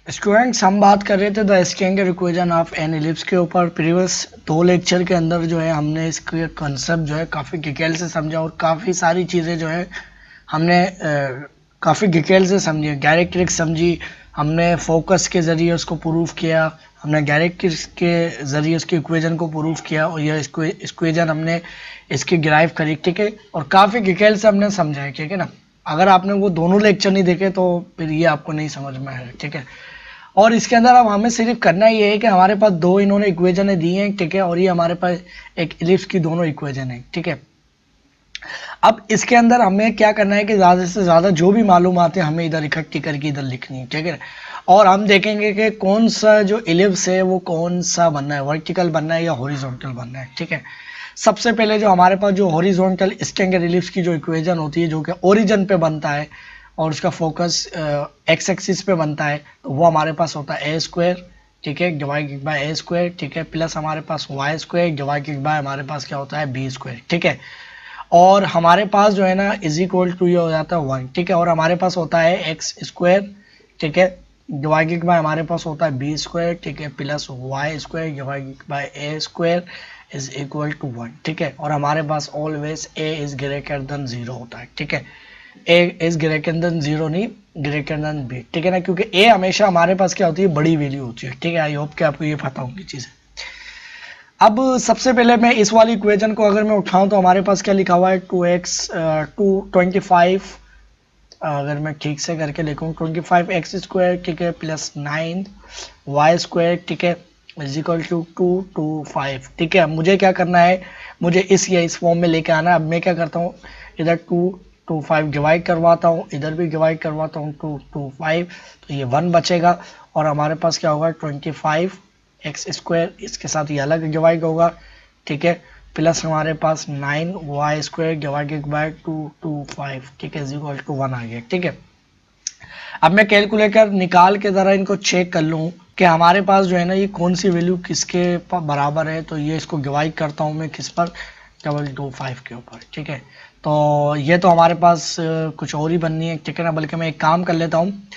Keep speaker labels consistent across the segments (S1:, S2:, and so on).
S1: Students, हम बात कर रहे थे the standard equation of an ellipse के ऊपर। प्रीवियस 2 लेक्चर के अंदर जो है हमने इसके कंसेप्ट जो है काफ़ी डिटेल से समझा और काफ़ी सारी चीज़ें जो है हमने काफ़ी डिटेल से समझी। डायरेक्ट्रिक्स समझी, हमने फोकस के ज़रिए उसको प्रूफ किया, हमने डायरेक्ट्रिक्स के ज़रिए उसके इक्वेशन को प्रूफ किया और यह इक्वेशन हमने इसकी डिराइव करी, ठीक है। और काफ़ी डिटेल से हमने समझा है, ठीक है ना। अगर आपने वो दोनों लेक्चर नहीं देखे तो फिर ये आपको नहीं समझ में आएगा, ठीक है। और इसके अंदर अब हमें सिर्फ करना ये है कि हमारे पास दो इन्होंने इक्वेशन दी हैं, ठीक है, और ये हमारे पास एक इलिप्स की दोनों इक्वेशन है, ठीक है। अब इसके अंदर हमें क्या करना है कि ज़्यादा से ज़्यादा जो भी मालूमात है हमें इधर इकट्ठी करके इधर लिखनी है, ठीक है। और हम देखेंगे कि कौन सा जो इलिप्स है वो कौन सा बनना है, वर्टिकल बनना है या हॉरिजॉन्टल बनना है, ठीक है। सबसे पहले जो हमारे पास जो हॉरिजॉन्टल स्केंगर इलिप्स की जो इक्वेशन होती है जो कि ओरिजिन पे बनता है और उसका फोकस एक्स एक्सिस पे बनता है, तो वो हमारे पास होता है ए स्क्वायर, ठीक है, डिवाइडेड बाय ए स्क्वायर, ठीक है, प्लस हमारे पास वाई स्क्वायर डिवाइडेड बाय हमारे पास क्या होता है बी स्क्वायर, ठीक है। और हमारे पास जो है ना इज इक्वल टू ये हो जाता है 1, ठीक है। और हमारे पास होता है एक्स स्क्वायर, ठीक है, डिवाइडेड बाय हमारे पास होता है बी स्क्वायर, ठीक है, plus Y square divided by a square is equal to 1, ठीक है। और हमारे पास always a is greater than 0 होता है, ठीक है। ए इज ग्रेटर देन 0 नहीं, ग्रेटर देन बी, ठीक है ना, क्योंकि ए हमेशा हमारे पास क्या होती है, बड़ी वैल्यू होती है, ठीक है। आई होप कि आपको ये पता होंगी चीज़ें। अब सबसे पहले मैं इस वाली इक्वेशन को अगर मैं उठाऊं तो हमारे पास क्या लिखा हुआ है 225, अगर मैं ठीक से करके लिखूं 25x स्क्वायर, ठीक है, प्लस 9y स्क्वायर, ठीक है, इज इक्वल टू 225, ठीक है। मुझे क्या करना है, मुझे इस फॉर्म में लेके आना है। अब मैं क्या करता हूँ, इधर 225 डिवाइड करवाता हूँ, इधर भी डिवाइड करवाता हूँ 225, तो ये 1 बचेगा और हमारे पास क्या होगा 25 एक्स स्क्वायर, इसके साथ ये अलग डिवाइड होगा, ठीक है, प्लस हमारे पास 9y स्क्वायर डिवाइडेड बाय 225, ठीक है, इज इक्वल टू 1 आ गया, ठीक है। अब मैं कैलकुलेटर निकाल के ज़रा इनको चेक कर लूँ कि हमारे पास जो है ना ये कौन सी वैल्यू किसके बराबर है। तो ये इसको डिवाइड करता हूँ मैं किस पर, 225 के ऊपर, ठीक है। तो ये तो हमारे पास कुछ और ही बननी है, ठीक है ना। बल्कि मैं एक काम कर लेता हूँ,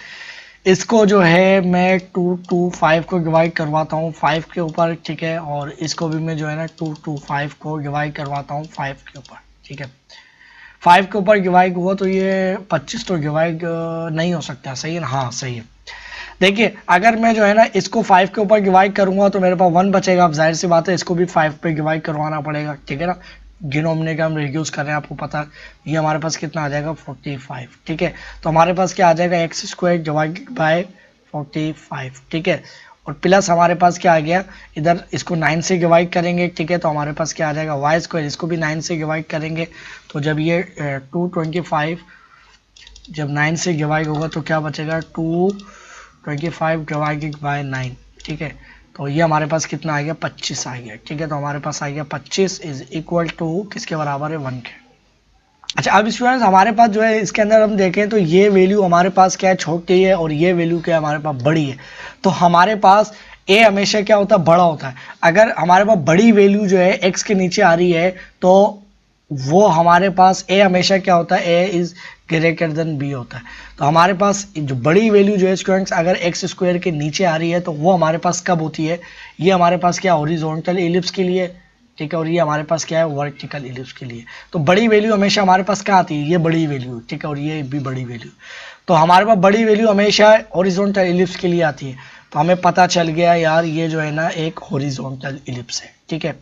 S1: इसको जो है मैं 225 को डिवाइड करवाता हूँ 5 के ऊपर, ठीक है। और इसको भी मैं जो है ना 225 को डिवाइड करवाता हूँ 5 के ऊपर, ठीक है। 5 के ऊपर डिवाइड हुआ तो ये 25 तो डिवाइड नहीं हो सकता, सही है ना, हाँ सही है। देखिए अगर मैं जो है ना इसको 5 के ऊपर डिवाइड करूंगा तो मेरे पास 1 बचेगा। अब जाहिर सी बात है इसको भी 5 पे डिवाइड करवाना पड़ेगा, ठीक है ना। डिनोमिनेटर हम रिड्यूस कर रहे हैं, आपको पता। ये हमारे पास कितना आ जाएगा 45, ठीक है। तो हमारे पास क्या आ जाएगा एक्स स्क्वायर डिवाइडेड बाय 45, ठीक है। और प्लस हमारे पास क्या आ गया, इधर इसको 9 से डिवाइड करेंगे, ठीक है, तो हमारे पास क्या आ जाएगा वाई स्क्वायर, इसको भी 9 से डिवाइड करेंगे। तो जब ये 225 जब 9 से डिवाइड होगा तो क्या बचेगा 225 डिवाइडेड बाय 9, ठीक है। तो ये हमारे पास कितना आ गया 25 आ गया, ठीक है। तो हमारे पास आ गया 25 इज इक्वल टू किसके बराबर है 1 के। अच्छा अब स्टूडेंट्स हमारे पास जो है इसके अंदर हम देखें तो ये वैल्यू हमारे पास क्या है छोटी है और ये वैल्यू क्या है हमारे पास बड़ी है। तो हमारे पास ए हमेशा क्या होता है बड़ा होता है। अगर हमारे पास बड़ी वैल्यू जो है एक्स के नीचे आ रही है तो वो हमारे पास ए हमेशा क्या होता है ए इज ग्रेटर देन बी होता है। तो हमारे पास जो बड़ी वैल्यू जो है स्टूडेंट्स अगर एक्स स्क्वायर के नीचे आ रही है तो वो हमारे पास कब होती है, ये हमारे पास क्या हॉरिजॉन्टल इलिप्स के लिए, ठीक है, और ये हमारे पास क्या है वर्टिकल इलिप्स के लिए। तो बड़ी वैल्यू हमेशा हमारे पास कहाँ आती है, ये बड़ी वैल्यू, ठीक है, और ये भी बड़ी वैल्यू। तो हमारे पास बड़ी वैल्यू हमेशा हॉरिजॉन्टल इलिप्स के लिए आती है। तो हमें पता चल गया यार ये जो है ना एक हॉरिजॉन्टल इलिप्स है, ठीक है।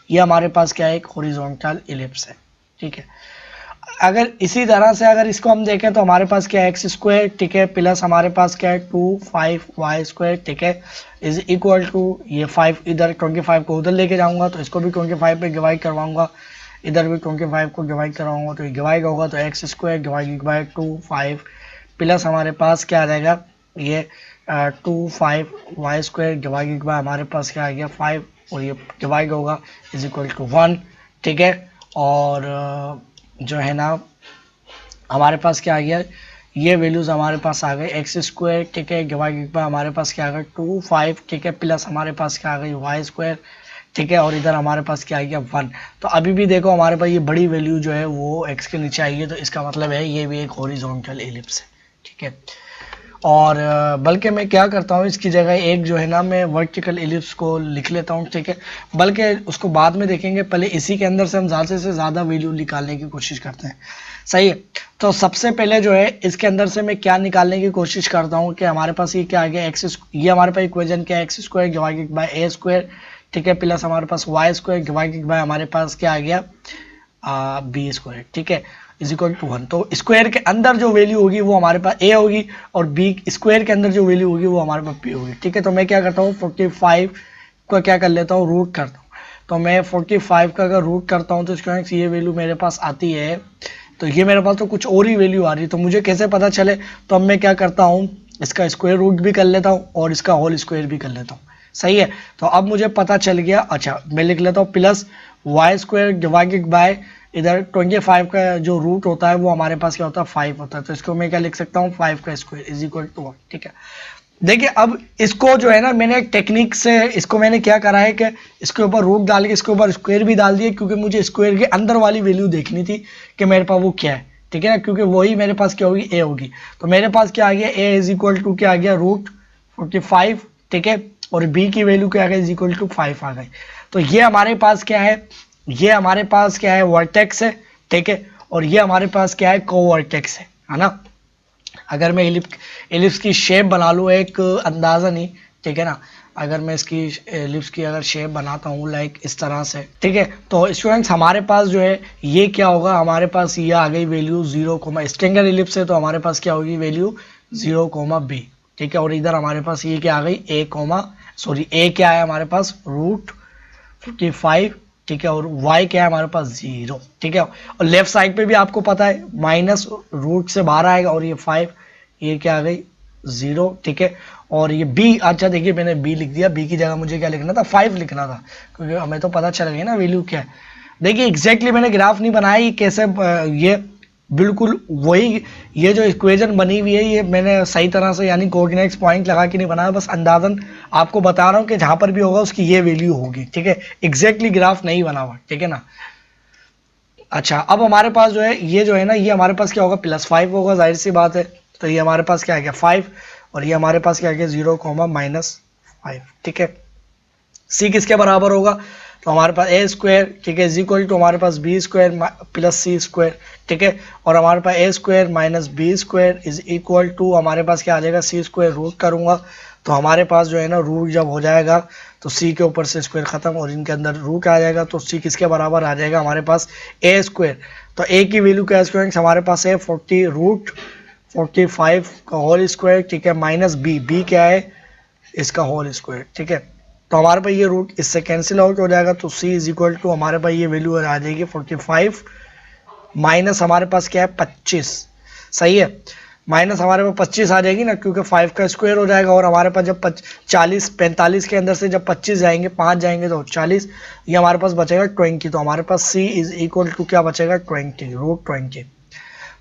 S1: ये हमारे पास क्या है एक हॉरिजॉन्टल इलिप्स है, ठीक है। अगर इसी तरह से अगर इसको हम देखें तो हमारे पास क्या है एक्स स्क्वायर, ठीक है, प्लस हमारे पास क्या है 25y स्क्वायर, ठीक है, इज इक्वल टू ये 5 इधर 25 को उधर लेके जाऊंगा तो इसको भी 25 पे डिवाइड करवाऊंगा, इधर भी 25 को डिवाइड करवाऊंगा तो ये डिवाइड होगा तो x square divided bye 25 plus हमारे पास क्या आ जाएगा ये 25y स्क्वायर डिवाइडेड बाय हमारे पास क्या आ गया 5 और ये डिवाइड होगा इज इक्वल टू 1, ठीक है। और जो है ना हमारे पास क्या आ गया ये वैल्यूज हमारे पास आ गए एक्स स्क्वायर, ठीक है, डिवाइडेड बाय हमारे पास क्या आ गया 25, ठीक है, प्लस हमारे पास क्या आ गई वाई स्क्वायर, ठीक है, और इधर हमारे पास क्या आ गया 1। तो अभी भी देखो हमारे पास ये बड़ी वैल्यू जो है वो एक्स के नीचे आई है तो इसका मतलब है ये भी एक हॉरिजॉन्टल एलिप्स है, ठीक है। और बल्कि मैं क्या करता हूँ, इसकी जगह एक जो है ना मैं वर्टिकल एलिप्स को लिख लेता हूँ, ठीक है। बल्कि उसको बाद में देखेंगे, पहले इसी के अंदर से हम ज़्यादा से ज़्यादा वैल्यू निकालने की कोशिश करते हैं, सही है। तो सबसे पहले जो है इसके अंदर से मैं क्या निकालने की कोशिश करता हूँ कि हमारे पास ये क्या आ गया, ये हमारे पास इक्वेशन क्या है, x square divided by a square, ठीक है, प्लस हमारे पास वाई स्क्वायर डिवाइडेड बाय हमारे पास क्या आ गया बी स्क्वायर, ठीक है, इज इक्वल टू 1। तो स्क्वायर के अंदर जो वैल्यू होगी वो हमारे पास ए होगी, और बी स्क्वायर के अंदर जो वैल्यू होगी वो हमारे पास बी होगी, ठीक है। तो मैं क्या करता हूँ 45 का क्या कर लेता हूँ, रूट करता हूँ। तो मैं 45 का अगर रूट करता हूँ तो इसका ये वैल्यू मेरे पास आती है, तो ये मेरे पास तो कुछ और ही वैल्यू आ रही है, तो मुझे कैसे पता चले, तो अब मैं क्या करता हूँ इसका स्क्वायर रूट भी कर लेता हूँ और इसका होल स्क्वायर भी कर लेता हूँ, सही है। तो अब मुझे पता चल गया, अच्छा मैं लिख लेता हूँ plus Y square divided by इधर 25 का जो रूट होता है वो हमारे पास क्या होता है 5 होता है, तो इसको मैं क्या लिख सकता हूँ 5 का स्क्वायर इज इक्वल टू 1, ठीक है। देखिए अब इसको जो है ना मैंने एक टेक्निक से इसको मैंने क्या करा है कि इसके ऊपर रूट डाल के इसके ऊपर स्क्वायर भी डाल दिए, क्योंकि मुझे स्क्वायर के अंदर वाली वैल्यू देखनी थी कि मेरे पास वो क्या है, ठीक है ना, क्योंकि वही मेरे पास क्या होगी ए होगी। तो मेरे पास क्या आ गया ए इज इक्वल टू क्या आ गया रूट 45, ठीक है, और बी की वैल्यू क्या आ गई इज इक्वल टू 5 आ गई। तो ये हमारे पास क्या है, ये हमारे पास क्या है वर्टेक्स है, ठीक है, और ये हमारे पास क्या है कोवर्टेक्स है ना। अगर मैं एलिप्स की शेप बना लूँ एक अंदाज़ा नहीं, ठीक है ना, अगर मैं इसकी एलिप्स की अगर शेप बनाता हूँ लाइक इस तरह से, ठीक है, तो स्टूडेंट्स हमारे पास जो है ये क्या होगा, हमारे पास ये आ गई वैल्यू 0 कोमा स्ट्रिंगर एलिप्स है, तो हमारे पास क्या होगी वैल्यू 0 कोमा बी, ठीक है, और इधर हमारे पास ये क्या आ गई ए कोमा सॉरी ए क्या है हमारे पास रूट 55, ठीक है, और y क्या है हमारे पास 0, ठीक है, और लेफ्ट साइड पे भी आपको पता है माइनस रूट से बाहर आएगा, और ये 5 ये क्या आ गई 0, ठीक है, और ये b, अच्छा देखिए मैंने b लिख दिया, b की जगह मुझे क्या लिखना था 5 लिखना था, क्योंकि हमें तो पता चल गया ना वैल्यू क्या है। देखिए एग्जैक्टली मैंने ग्राफ नहीं बनाया, ये कैसे ये बिल्कुल वही, ये जो इक्वेशन बनी हुई है ये मैंने सही तरह से यानी कोऑर्डिनेट्स पॉइंट लगा के नहीं बनाया, बस अंदाजन आपको बता रहा हूँ कि जहाँ पर भी होगा उसकी ये वैल्यू होगी, ठीक है, एग्जैक्टली ग्राफ नहीं बना हुआ, ठीक है ना। अच्छा अब हमारे पास जो है ये जो है ना ये हमारे पास क्या होगा +5 होगा, जाहिर सी बात है, तो ये हमारे पास क्या आ गया 5, और ये हमारे पास क्या आ गया 0 कोमा -5, ठीक है। सी किसके बराबर होगा, तो हमारे पास ए स्क्वायर, ठीक है, इज इक्वल टू हमारे पास b square plus c square, ठीक है, और हमारे पास a square minus b square is equal to हमारे पास क्या आ जाएगा सी स्क्वायर रूट करूंगा, तो हमारे पास जो है ना रूट जब हो जाएगा तो सी के ऊपर से स्क्वायर खत्म और इनके अंदर रूट आ जाएगा, तो सी किसके बराबर आ जाएगा हमारे पास ए स्क्वायर। तो ए की वैल्यू क्या स्टूडेंट्स हमारे पास है 40 रूट 45 का होल स्क्वायर, ठीक है, माइनस बी, बी क्या है इसका होल स्क्वायर, ठीक है। तो हमारे पास ये रूट इससे कैंसिल आउट हो जाएगा, तो c इज इक्वल टू हमारे पास ये वैल्यू आ जाएगी 45 माइनस हमारे पास क्या है 25, सही है, माइनस हमारे पास 25 आ जाएगी ना, क्योंकि 5 का स्क्वायर हो जाएगा, और हमारे पास जब 40 45 के अंदर से जब 25 जाएंगे 5 जाएंगे तो 40, ये हमारे पास बचेगा 20, तो हमारे पास c इज इक्वल टू क्या बचेगा 20 रूट 20।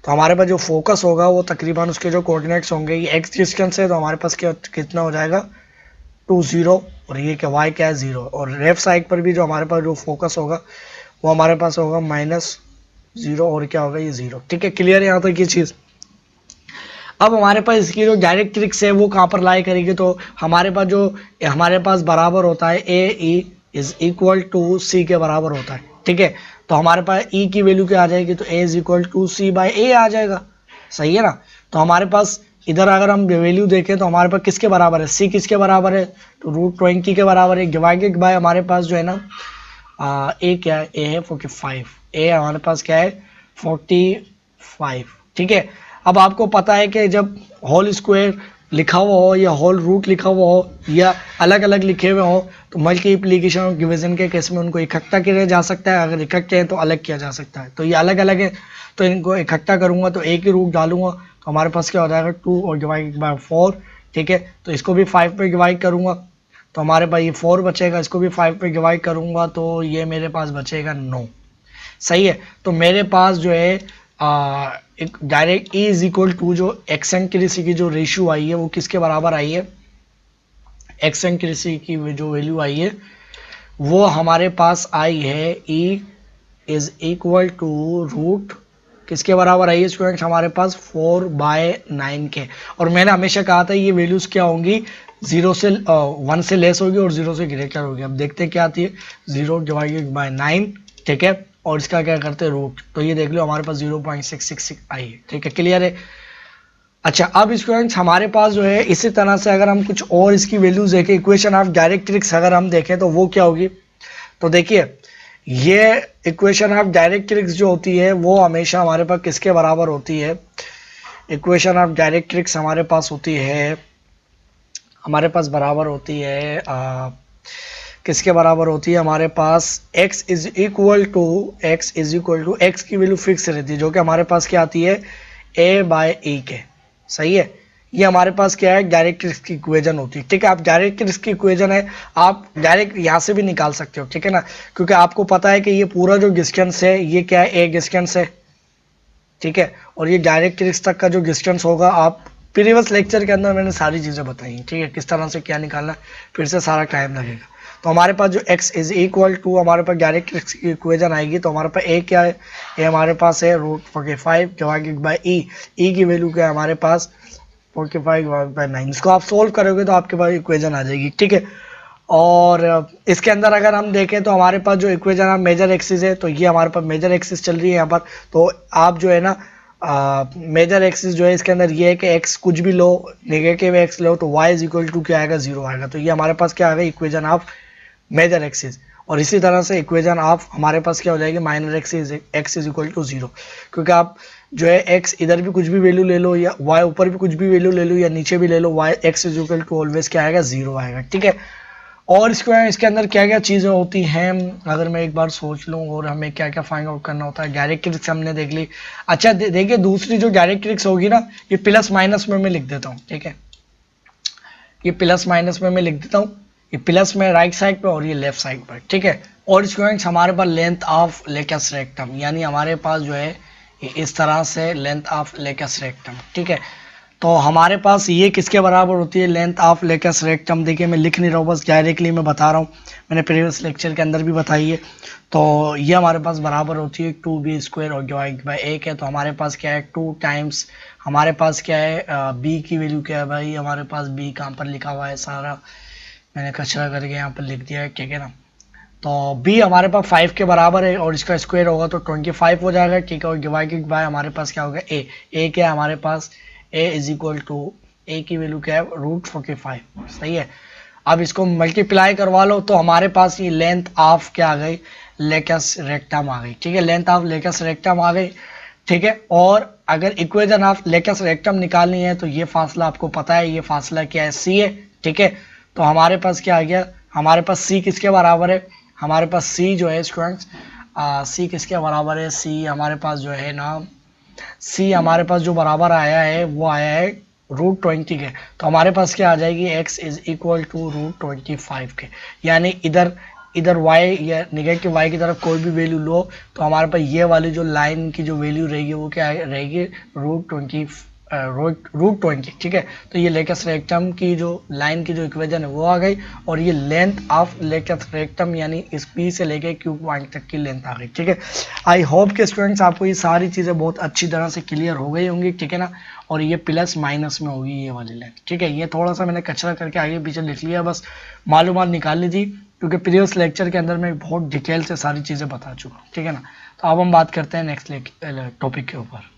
S1: तो हमारे पास जो फोकस होगा वो तकरीबन उसके जो कोऑर्डिनेट्स होंगे ये एक्स डिस्टेंस है, तो हमारे पास क्या कितना हो जाएगा 20, और ये क्या y क्या है 0, और लेफ्ट साइड पर भी जो हमारे पास जो फोकस होगा वो हमारे पास होगा -0, और क्या होगा ये 0, ठीक है, क्लियर है यहाँ तक ये चीज़। अब हमारे पास इसकी जो डायरेक्ट ट्रिक्स है वो कहाँ पर लाई करेगी, तो हमारे पास जो हमारे पास बराबर होता है ए ई इज इक्वल टू सी के बराबर होता है, ठीक है, तो हमारे पास ई की वैल्यू क्या आ जाएगी, तो a is equal to c by a आ जाएगा, सही है ना। तो हमारे पास इधर अगर हम वैल्यू देखें तो हमारे पास किसके बराबर है सी किसके बराबर है, तो रूट 20 के बराबर है, डिवाइडेड बाय हमारे पास जो है ना ए क्या है ए है 45, ए हमारे पास क्या है 45, ठीक है। अब आपको पता है कि जब होल स्क्वायर लिखा हुआ हो या होल रूट लिखा हुआ हो या अलग अलग लिखे हुए हो तो मल्टीप्लिकेशन और डिवीजन के केस में उनको इकट्ठा किया जा सकता है, अगर इकट्ठे हैं तो अलग किया जा सकता है, तो ये अलग अलग है, तो इनको इकट्ठा करूंगा तो एक ही रूट डालूंगा, तो हमारे पास क्या हो जाएगा 2 और डिवाइड बाय 4, ठीक है, तो इसको भी 5 पे डिवाइड करूंगा तो हमारे पास ये 4 बचेगा, इसको भी 5 पे डिवाइड करूंगा तो ये मेरे पास बचेगा 9, सही है। तो मेरे पास जो है एक direct E is equal to जो एक्सेंट्रिसिटी की जो रेशियो आई है वो किसके बराबर आई है, एक्सेंट्रिसिटी की जो वैल्यू आई है वो हमारे पास आई है E is equal to root किसके बराबर आई है स्टूडेंट्स हमारे पास 4/9 के। और मैंने हमेशा कहा था ये वैल्यूज क्या होंगी, 1 से लेस होगी और 0 से ग्रेटर होगी। अब देखते हैं क्या आती है, 0/9, ठीक है, और इसका क्या करते हैं रूट, तो ये देख लो हमारे पास 0.666 आई है, ठीक है, क्लियर है। अच्छा अब स्टूडेंट्स हमारे पास जो है इसी तरह से अगर हम कुछ और इसकी वैल्यूज देखें, इक्वेशन ऑफ डायरेक्ट्रिक्स अगर हम देखें तो वो क्या होगी, तो देखिए ये इक्वेशन ऑफ डायरेक्ट्रिक्स जो होती है वो हमेशा हमारे पास किसके बराबर होती है, इक्वेशन ऑफ डायरेक्ट्रिक्स हमारे पास होती है, हमारे पास बराबर होती है किसके बराबर होती है, हमारे पास x is equal to x की वैल्यू फिक्स रहती है, जो कि हमारे पास क्या आती है a/e के, सही है। ये हमारे पास क्या है, डायरेक्ट्रिक्स की इक्वेशन होती है, ठीक है। आप डायरेक्ट्रिक्स की इक्वेशन है आप डायरेक्ट यहाँ से भी निकाल सकते हो, ठीक है ना, क्योंकि आपको पता है कि ये पूरा जो डिस्टेंस है ये क्या है, a डिस्टेंस है, ठीक है, और ये डायरेक्ट्रिक्स तक का जो डिस्टेंस होगा, आप प्रीवियस लेक्चर के अंदर मैंने सारी चीज़ें बताई, ठीक है, किस तरह से क्या निकालना, फिर से सारा टाइम लगेगा। तो हमारे पास जो x इज इक्वल टू हमारे पास डायरेक्ट्रिक्स की इक्वेशन आएगी, तो हमारे पास a क्या है, ये हमारे पास है √45 डिवाइडेड बाई e की वैल्यू क्या है हमारे पास 45/9। इसको आप सोल्व करोगे तो आपके पास इक्वेशन आ जाएगी, ठीक है। और इसके अंदर अगर हम देखें तो हमारे पास जो इक्वेशन है मेजर एक्सिस है, तो ये हमारे पास मेजर एक्सिस चल रही है यहाँ पर, तो आप जो है ना मेजर एक्सिस जो है इसके अंदर ये है कि x कुछ भी लो, नेगेटिव x लो तो y इज इक्वल टू क्या आएगा, 0 आएगा। तो ये हमारे पास क्या आएगा, इक्वेशन ऑफ मेजर एक्सिस। और इसी तरह से इक्वेशन ऑफ हमारे पास क्या हो जाएगी, minor axis, x is equal to 0, क्योंकि आप जो है x इधर भी कुछ भी वैल्यू ले लो या y ऊपर भी कुछ भी वैल्यू ले लो या नीचे भी ले लो, y x is equal to always क्या आएगा, 0 आएगा, ठीक है। और इसके अंदर क्या क्या चीज़ें होती हैं, अगर मैं एक बार सोच लूँ, और हमें क्या क्या फाइंड आउट करना होता है। डायरेक्ट्रिक्स हमने देख ली। अच्छा देखिए दूसरी जो डायरेक्ट्रिक्स होगी ना, ये प्लस माइनस में मैं लिख देता हूँ, ठीक है, ये प्लस माइनस में मैं लिख देता हूँ, ये प्लस में राइट साइड पे और ये लेफ्ट साइड पर, ठीक है। और स्टूडेंट्स हमारे पास लेंथ ऑफ लेकस रेक्टम, यानी हमारे पास जो है इस तरह से लेंथ ऑफ लेकस रेक्टम, ठीक है। तो हमारे पास ये किसके बराबर होती है, लेंथ ऑफ लेकस रेक्टम। देखिए मैं लिख नहीं रहा हूँ, बस डायरेक्टली मैं बता रहा हूँ, मैंने प्रीवियस लेक्चर के अंदर भी बताई है। तो ये हमारे पास बराबर होती है 2b² और डिवाइड बाई 1 है, तो हमारे पास क्या है 2 टाइम्स हमारे पास क्या है b की वैल्यू क्या है भाई, हमारे पास b कहाँ पर लिखा हुआ है, सारा मैंने कचरा करके यहाँ पर लिख दिया है, ठीक है ना। तो b हमारे पास 5 के बराबर है और इसका स्क्वायर होगा तो 25 हो जाएगा, ठीक है। और डिवाइडेड बाय हमारे पास क्या होगा a क्या है हमारे पास, a is equal to a की वैल्यू क्या है √45, सही है। अब इसको मल्टीप्लाई करवा लो तो हमारे पास ये लेंथ ऑफ क्या आ गई, लेकस रेक्टम आ गई, ठीक है, लेंथ ऑफ लेकस रेक्टम आ गई, ठीक है। और अगर इक्वेशन ऑफ लेकस रेक्टम निकालनी है तो ये फासला आपको पता है, ये फासला क्या है, c है, ठीक है। तो हमारे पास क्या आ गया, हमारे पास c किसके बराबर है, हमारे पास c जो है स्टूडेंट्स c किसके बराबर है, c हमारे पास जो है ना, c हमारे पास जो बराबर आया है वो आया है √20 के। तो हमारे पास क्या आ जाएगी, x इज इक्वल टू √25 के, यानी इधर y या नेगेटिव y की तरफ कोई भी वैल्यू लो तो हमारे पास ये वाली जो लाइन की जो वैल्यू रहेगी वो क्या रहेगी, √20, ठीक है। तो ये लेकस रेक्टम की जो लाइन की जो इक्वेशन है वो आ गई, और ये लेंथ ऑफ लेकस रेक्टम यानी इस P से लेके Q पॉइंट तक की लेंथ आ गई, ठीक है। आई होप के स्टूडेंट्स आपको ये सारी चीज़ें बहुत अच्छी तरह से क्लियर हो गई होंगी, ठीक है ना। और ये प्लस माइनस में होगी ये वाली लाइन, ठीक है। ये थोड़ा सा मैंने कचरा करके आगे पीछे लिख लिया, बस मालूमात निकाल ली थी, क्योंकि प्रीवियस लेक्चर के अंदर मैं बहुत डिटेल से सारी चीज़ें बता चुका हूँ, ठीक है ना। तो अब हम बात करते हैं नेक्स्ट टॉपिक के ऊपर।